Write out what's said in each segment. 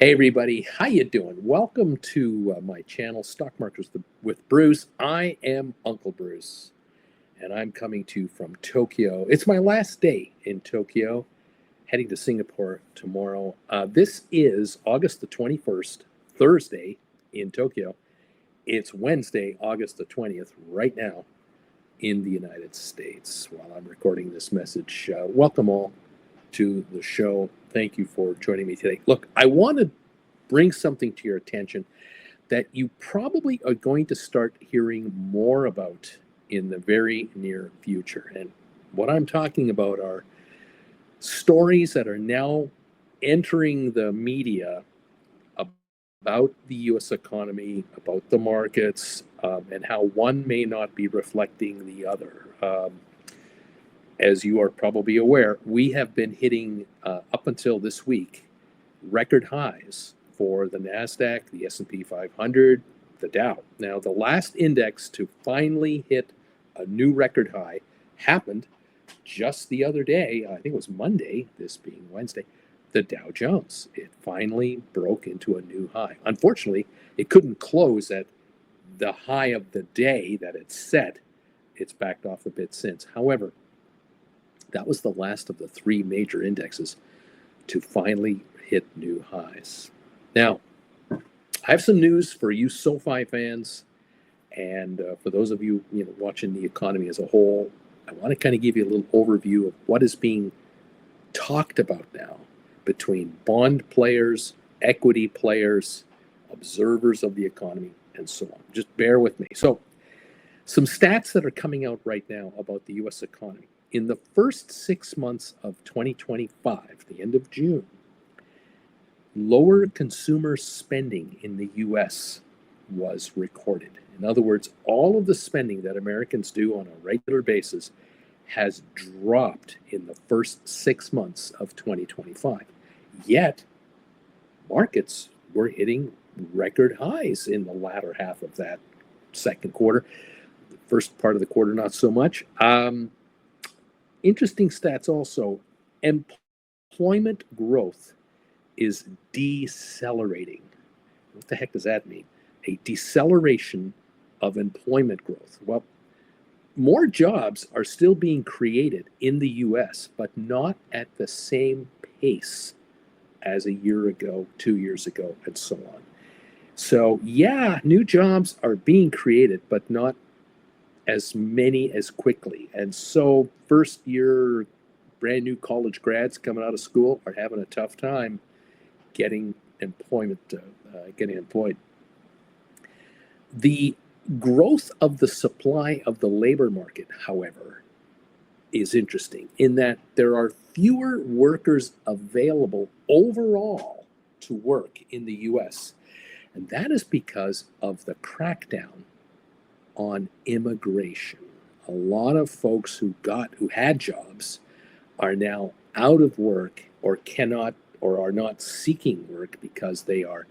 Hey everybody, how you doing? Welcome to my channel, Stock Markets with Bruce. I am Uncle Bruce, and I'm coming to you from Tokyo. It's my last day in Tokyo, heading to Singapore tomorrow. This is August the 21st, Thursday in Tokyo. It's Wednesday, August the 20th, right now in the United States while I'm recording this message. Welcome all to the show. Thank you for joining me today. Look, I want to bring something to your attention that you probably are going to start hearing more about in the very near future. And what I'm talking about are stories that are now entering the media about the US economy, about the markets, and how one may not be reflecting the other. As you are probably aware, we have been hitting, up until this week, record highs for the NASDAQ, the S&P 500, the Dow. Now, the last index to finally hit a new record high happened just the other day. I think it was Monday, this being Wednesday, the Dow Jones. It finally broke into a new high. Unfortunately, it couldn't close at the high of the day that it set. It's backed off a bit since. However, that was the last of the three major indexes to finally hit new highs. Now, I have some news for you Sofi fans, and for those of you, watching the economy as a whole. I want to kind of give you a little overview of what is being talked about now between bond players, equity players, observers of the economy, and so on. Just bear with me. So, some stats that are coming out right now about the U.S. economy. In the first 6 months of 2025, the end of June, lower consumer spending in the US was recorded. In other words, all of the spending that Americans do on a regular basis has dropped in the first 6 months of 2025. Yet, markets were hitting record highs in the latter half of that second quarter. The first part of the quarter, not so much. Interesting stats also. Employment growth is decelerating. What the heck does that mean? A deceleration of employment growth. Well, more jobs are still being created in the US, but not at the same pace as a year ago, 2 years ago, and so on. So, yeah, new jobs are being created, but not as many as quickly. And so first year brand new college grads coming out of school are having a tough time getting employment, getting employed. The growth of the supply of the labor market, however, is interesting in that there are fewer workers available overall to work in the US. And that is because of the crackdown on immigration. A lot of folks who had jobs are now out of work or cannot or are not seeking work because they are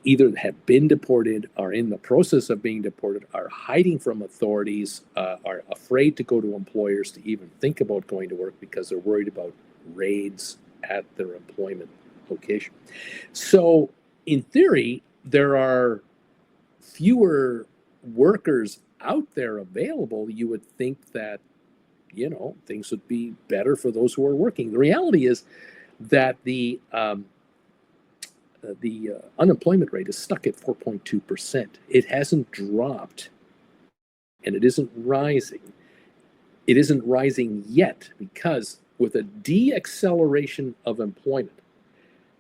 either have been deported, are in the process of being deported, are hiding from authorities, are afraid to go to employers to even think about going to work because they're worried about raids at their employment location. So in theory, there are fewer workers out there available. You would think that, things would be better for those who are working. The reality is that the unemployment rate is stuck at 4.2%. It hasn't dropped, and it isn't rising. It isn't rising yet because with a de-acceleration of employment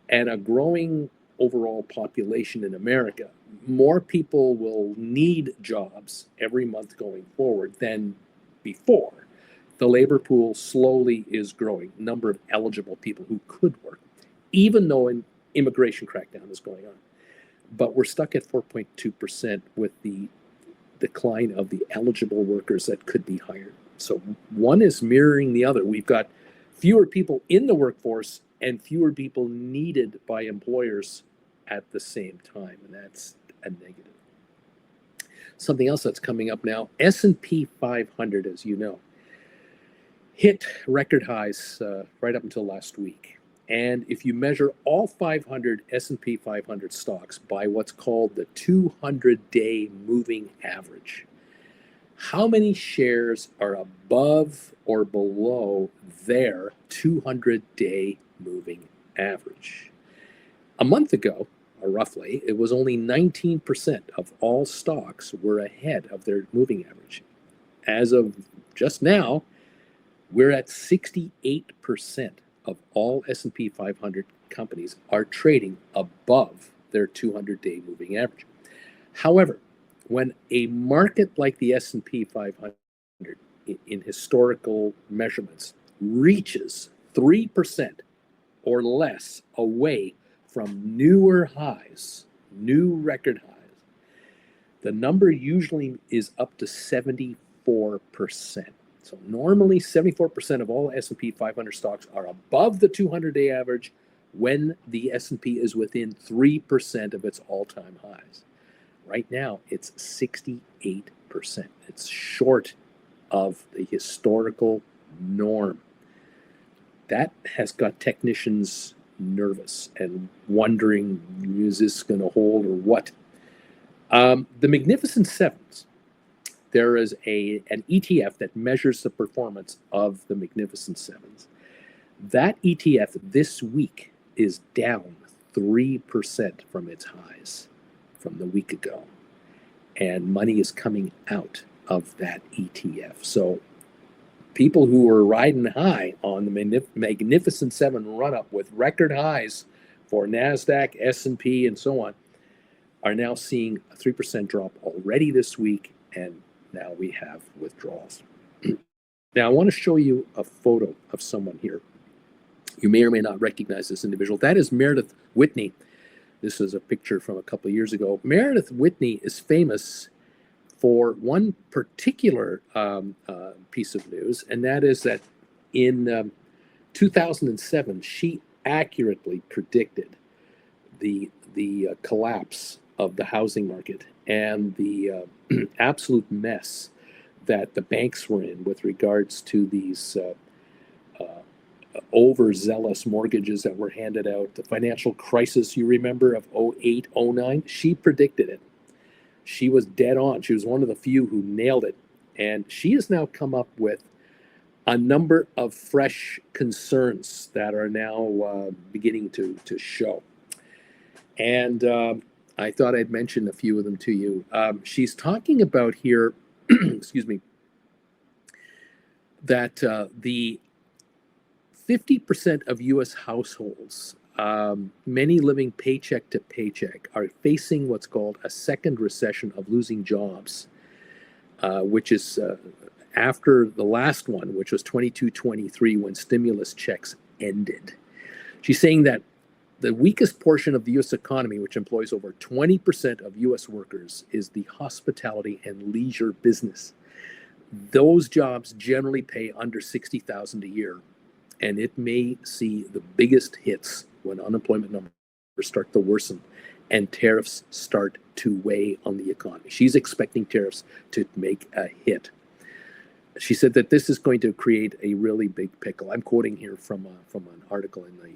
and a growing overall population in America, more people will need jobs every month going forward than before. The labor pool slowly is growing, number of eligible people who could work, even though an immigration crackdown is going on. But we're stuck at 4.2% with the decline of the eligible workers that could be hired. So one is mirroring the other. We've got fewer people in the workforce and fewer people needed by employers at the same time, and that's a negative. Something else that's coming up now, S&P 500, as you know, hit record highs right up until last week. And if you measure all 500 S&P 500 stocks by what's called the 200-day moving average, how many shares are above or below their 200-day moving average? A month ago, or roughly, it was only 19% of all stocks were ahead of their moving average. As of just now, we're at 68% of all S&P 500 companies are trading above their 200-day moving average. However, when a market like the S&P 500 in historical measurements reaches 3% or less away from newer highs, new record highs, the number usually is up to 74%. So normally 74% of all S&P 500 stocks are above the 200-day average when the S&P is within 3% of its all-time highs. Right now, it's 68%. It's short of the historical norm. That has got technicians nervous and wondering, is this going to hold or what? The Magnificent Sevens, there is an ETF that measures the performance of the Magnificent Sevens. That ETF this week is down 3% from its highs from the week ago. And money is coming out of that ETF. So people who were riding high on the Magnificent Seven run-up with record highs for NASDAQ, S&P, and so on are now seeing a 3% drop already this week, and now we have withdrawals. Now, I want to show you a photo of someone here. You may or may not recognize this individual. That is Meredith Whitney. This is a picture from a couple of years ago. Meredith Whitney is famous for one particular piece of news, and that is that in 2007, she accurately predicted the collapse of the housing market and the absolute mess that the banks were in with regards to these overzealous mortgages that were handed out. The financial crisis, you remember, of 08, 09, she predicted it. She was dead on. She was one of the few who nailed it. And she has now come up with a number of fresh concerns that are now beginning to show. And I thought I'd mention a few of them to you. She's talking about here, excuse me, that the 50% of U.S. households, many living paycheck to paycheck, are facing what's called a second recession of losing jobs, which is after the last one, which was 22-23, when stimulus checks ended. She's saying that the weakest portion of the U.S. economy, which employs over 20% of U.S. workers, is the hospitality and leisure business. Those jobs generally pay under $60,000 a year, and it may see the biggest hits when unemployment numbers start to worsen and tariffs start to weigh on the economy. She's expecting tariffs to make a hit. She said that this is going to create a really big pickle. I'm quoting here from an article in the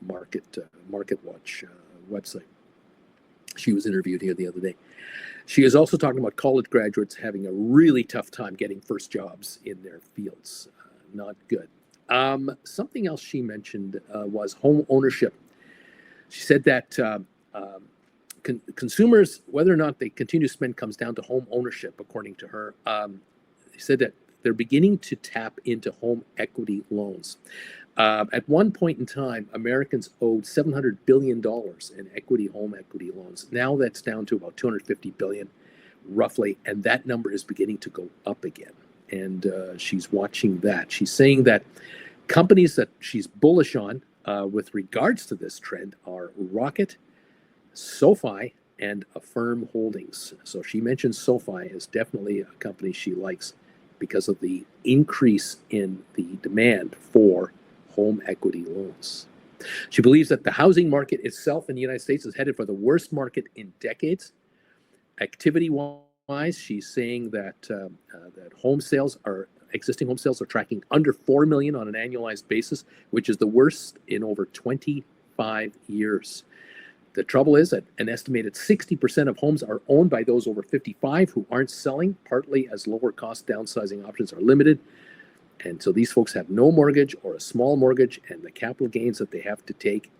Market Watch website. She was interviewed here the other day. She is also talking about college graduates having a really tough time getting first jobs in their fields. Not good. Something else she mentioned was home ownership. She said that consumers, whether or not they continue to spend, comes down to home ownership, according to her. She said that they're beginning to tap into home equity loans. At one point in time, Americans owed $700 billion in home equity loans. Now that's down to about $250 billion, roughly, and that number is beginning to go up again. And she's watching that. She's saying that companies that she's bullish on with regards to this trend are Rocket, Sofi, and Affirm Holdings. So she mentions Sofi as definitely a company she likes because of the increase in the demand for home equity loans. She believes that the housing market itself in the United States is headed for the worst market in decades. Activity-wise, she's saying that that home sales are existing home sales are tracking under 4 million on an annualized basis, which is the worst in over 25 years. The trouble is that an estimated 60% of homes are owned by those over 55 who aren't selling, partly as lower cost downsizing options are limited. And so these folks have no mortgage or a small mortgage, and the capital gains that they have to take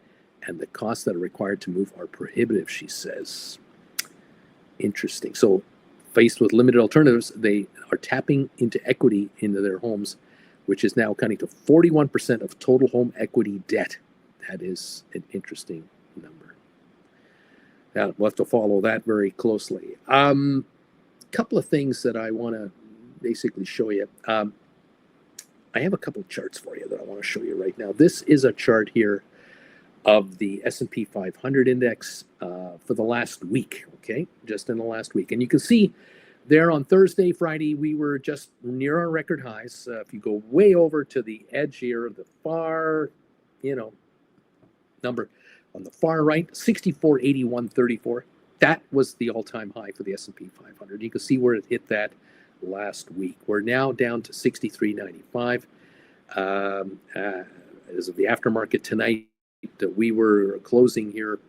and the costs that are required to move are prohibitive, she says. Interesting. So faced with limited alternatives, they are tapping into equity into their homes, which is now accounting to 41% of total home equity debt. That is an interesting number. Now, we'll have to follow that very closely. Couple of things that I want to basically show you. I have a couple of charts for you that I want to show you right now. This is a chart here of the S&P 500 index for the last week, okay? Just in the last week. And you can see there on Thursday, Friday, we were just near our record highs. If you go way over to the edge here, the far, number on the far right, 64.8134. That was the all-time high for the S&P 500. You can see where it hit that last week. We're now down to 63.95. As of the aftermarket tonight, we were closing here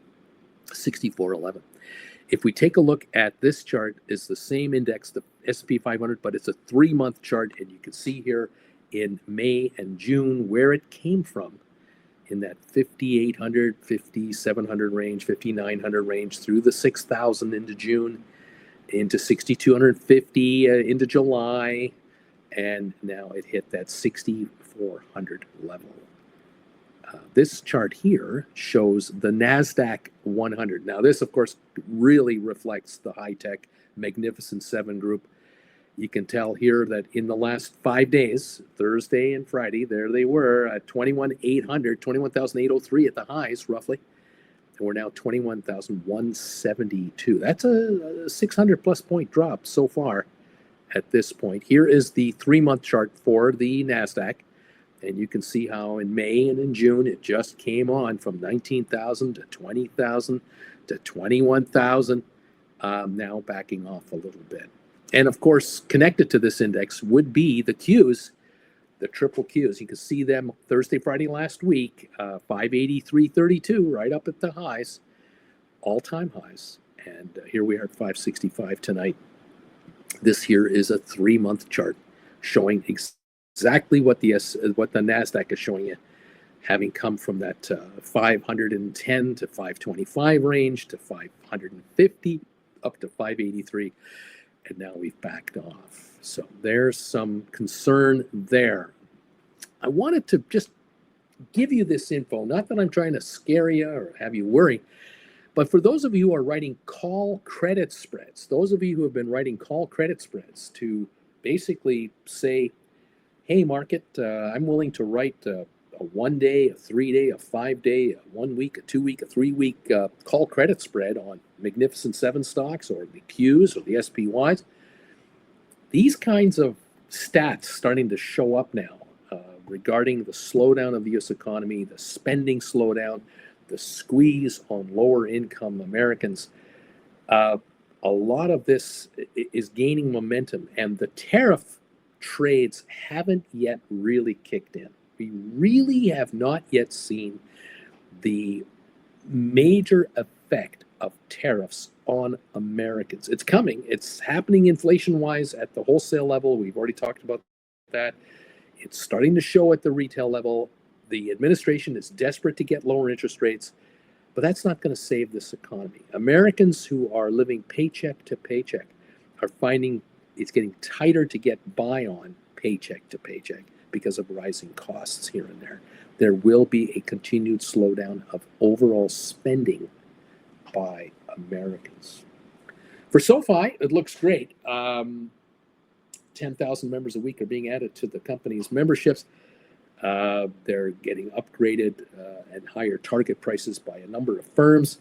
64.11. If we take a look at this chart, is the same index, the S&P 500, but it's a 3-month chart, and you can see here in May and June where it came from in that 5,800, 5,700 range, 5,900 range through the 6,000 into June, into 6,250 into July, and now it hit that 6,400 level. This chart here shows the NASDAQ 100. Now this, of course, really reflects the high-tech Magnificent Seven group. You can tell here that in the last 5 days, Thursday and Friday, there they were at 21,800, 21,803 at the highs, roughly. And we're now 21,172. That's a 600-plus point drop so far at this point. Here is the 3-month chart for the NASDAQ. And you can see how in May and in June, it just came on from 19,000 to 20,000 to 21,000, now backing off a little bit. And of course, connected to this index would be the Qs, the triple Qs. You can see them Thursday, Friday last week, 583.32, right up at the highs, all-time highs. And here we are at 565 tonight. This here is a 3-month chart showing exactly what the NASDAQ is showing you, having come from that 510 to 525 range to 550 up to 583, and now we've backed off. So there's some concern there. I wanted to just give you this info, not that I'm trying to scare you or have you worry, but for those of you who are writing call credit spreads, those of you who have been writing call credit spreads to basically say, hey, market, I'm willing to write a 1-day, a 3-day, a 5-day, a 1 week, a 2 week, a 3 week call credit spread on Magnificent Seven stocks or the Qs or the SPYs. These kinds of stats starting to show up now regarding the slowdown of the U.S. economy, the spending slowdown, the squeeze on lower income Americans. A lot of this is gaining momentum, and the tariff trades haven't yet really kicked in. We really have not yet seen the major effect of tariffs on Americans. It's coming. It's happening inflation-wise at the wholesale level. We've already talked about that. It's starting to show at the retail level. The administration is desperate to get lower interest rates, but that's not going to save this economy. Americans who are living paycheck to paycheck are finding it's getting tighter to get by on paycheck to paycheck because of rising costs here and there. There will be a continued slowdown of overall spending by Americans. For Sofi, it looks great. 10,000 members a week are being added to the company's memberships. They're getting upgraded and higher target prices by a number of firms.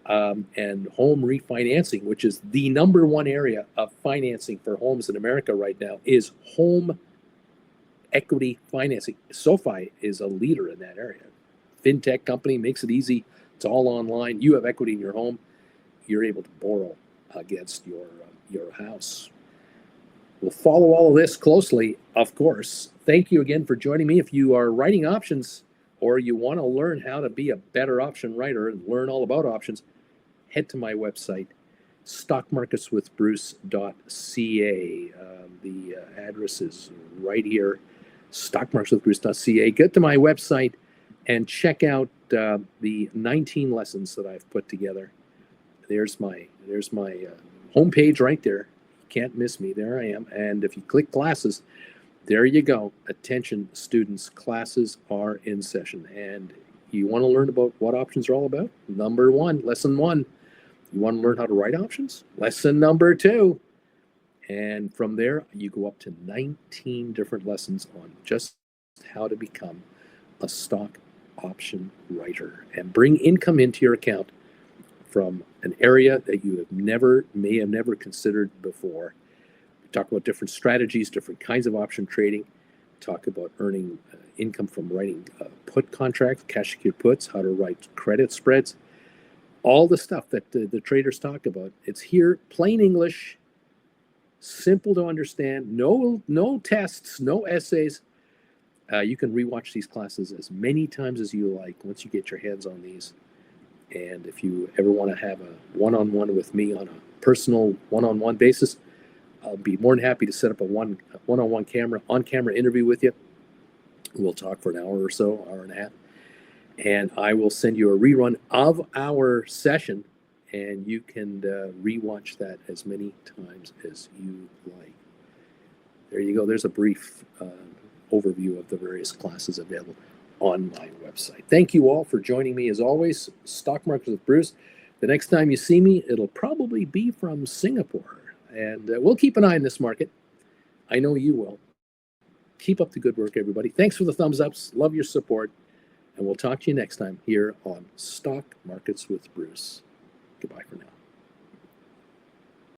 And home refinancing, which is the number one area of financing for homes in America right now, is home equity financing. Sofi is a leader in that area. Fintech company, makes it easy. It's all online. You have equity in your home. You're able to borrow against your house. will follow all of this closely, of course. Thank you again for joining me. If you are writing options or you want to learn how to be a better option writer and learn all about options, head to my website, stockmarketswithbruce.ca. The address is right here, stockmarketswithbruce.ca. Get to my website and check out the 19 lessons that I've put together. There's my homepage right there. You can't miss me. There I am. And if you click classes, there you go. Attention, students, classes are in session. And you want to learn about what options are all about? Number one, lesson one. You want to learn how to write options? Lesson number two. And from there, you go up to 19 different lessons on just how to become a stock option writer and bring income into your account from an area that you may have never considered before. We talk about different strategies, different kinds of option trading. Talk about earning income from writing put contracts, cash secured puts, how to write credit spreads, all the stuff that the traders talk about. It's here, plain English, simple to understand, no tests, no essays. You can rewatch these classes as many times as you like once you get your hands on these. And if you ever want to have a one-on-one with me on a personal one-on-one basis, I'll be more than happy to set up a one-on-one on-camera interview with you. We'll talk for an hour or so, hour and a half. And I will send you a rerun of our session, and you can rewatch that as many times as you like. There you go. There's a brief overview of the various classes available on my website. Thank you all for joining me as always. Stock Markets with Bruce. The next time you see me, it'll probably be from Singapore. And we'll keep an eye on this market. I know you will. Keep up the good work, everybody. Thanks for the thumbs ups. Love your support. And we'll talk to you next time here on Stock Markets with Bruce. Goodbye for now.